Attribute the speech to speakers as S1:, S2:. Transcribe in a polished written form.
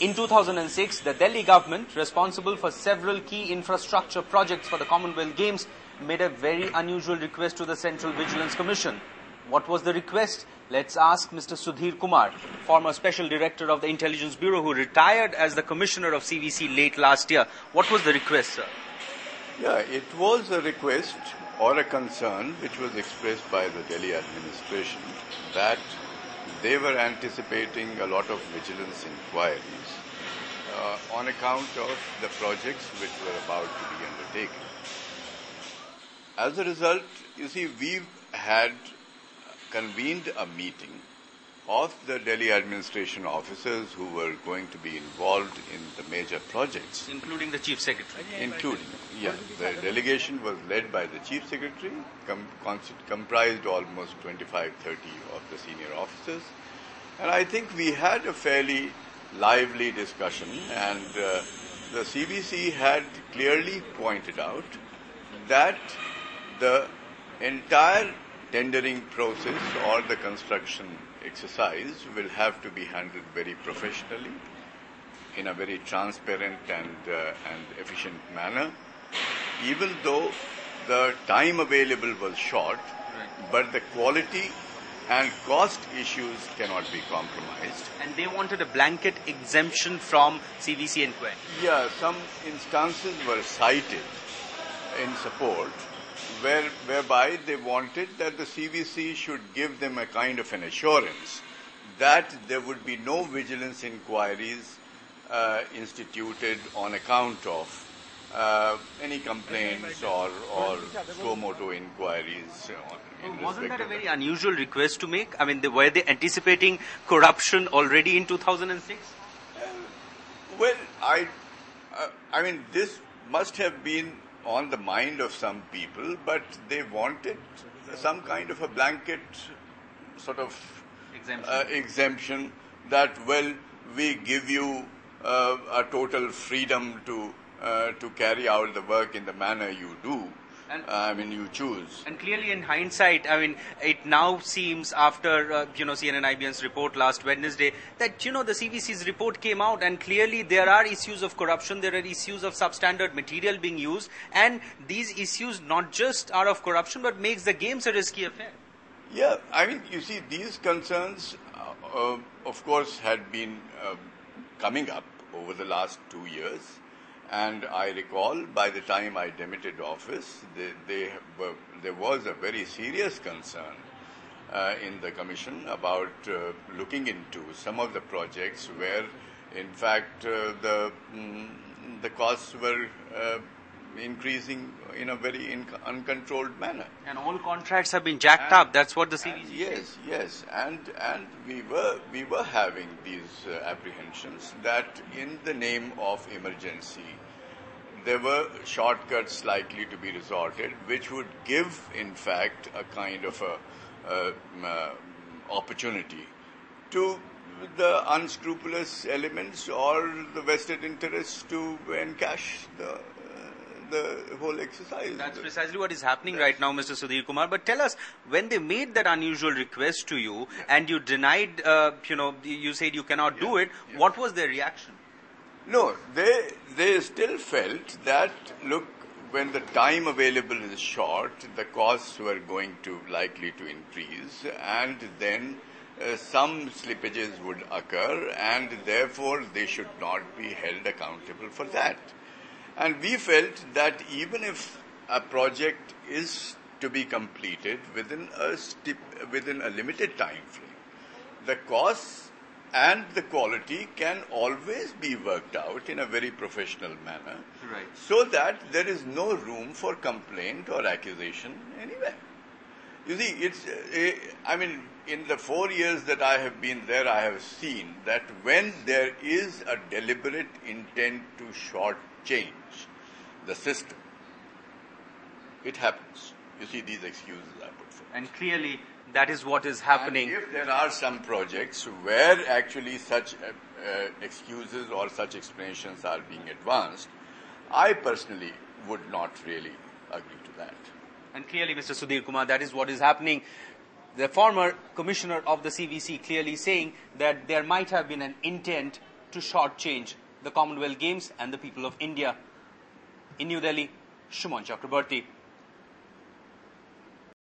S1: In 2006, the Delhi government, responsible for several key infrastructure projects for the Commonwealth Games, made a very unusual request to the Central Vigilance Commission. What was the request? Let's ask Mr. Sudhir Kumar, former Special Director of the Intelligence Bureau, who retired as the Commissioner of CVC late last year. What was the request, sir?
S2: Yeah, it was a request or a concern which was expressed by the Delhi administration that they were anticipating a lot of vigilance inquiries on account of the projects which were about to be undertaken. As a result, you see, we had convened a meeting of the Delhi administration officers who were going to be involved in the major projects.
S1: Including the Chief Secretary.
S2: The delegation was led by the Chief Secretary, comprised almost 25-30 of the senior officers. And I think we had a fairly lively discussion, and the CVC had clearly pointed out that the entire tendering process or the construction exercise will have to be handled very professionally, in a very transparent and efficient manner, even though the time available was short, but the quality and cost issues cannot be compromised.
S1: And they wanted a blanket exemption from CVC inquiry.
S2: Yeah, some instances were cited in support whereby they wanted that the CVC should give them a kind of an assurance that there would be no vigilance inquiries instituted on account of any complaints or suo motu inquiries.
S1: Wasn't that a very unusual request to make? I mean, were they anticipating corruption already in 2006?
S2: Well, I mean, this must have been on the mind of some people, but they wanted some kind of a blanket sort of exemption that, well, we give you a total freedom to carry out the work in the manner you do. You choose.
S1: And clearly in hindsight, it now seems after, CNN IBN's report last Wednesday that, the CVC's report came out and clearly there are issues of corruption, there are issues of substandard material being used, and these issues not just are of corruption but makes the games a risky affair.
S2: Yeah, you see, these concerns, of course, had been coming up over the last 2 years. And I recall by the time I demitted office, there was a very serious concern in the Commission about looking into some of the projects where, in fact, the costs were increasing in a very uncontrolled manner.
S1: And all contracts have been jacked up. That's what the CVC says.
S2: Yes. And we were having these apprehensions that in the name of emergency, there were shortcuts likely to be resorted, which would give, in fact, a kind of a opportunity to the unscrupulous elements or the vested interests to encash the whole exercise.
S1: That's precisely what is happening right now, Mr. Sudhir Kumar. But tell us, when they made that unusual request to you and you denied, you said you cannot do it, what was their reaction?
S2: No, they still felt that, look, when the time available is short, the costs were likely to increase, and then some slippages would occur, and therefore they should not be held accountable for that. And we felt that even if a project is to be completed within a limited time frame, the costs and the quality can always be worked out in a very professional manner, so that there is no room for complaint or accusation anywhere. You see, in the 4 years that I have been there, I have seen that when there is a deliberate intent to shortchange the system, it happens. You see, these excuses I put forward.
S1: And clearly, that is what is happening.
S2: And if there are some projects where actually such excuses or such explanations are being advanced, I personally would not really agree to that.
S1: And clearly, Mr. Sudhir Kumar, that is what is happening. The former commissioner of the CVC clearly saying that there might have been an intent to shortchange the Commonwealth Games and the people of India. In New Delhi, Shuman Chakrabarti.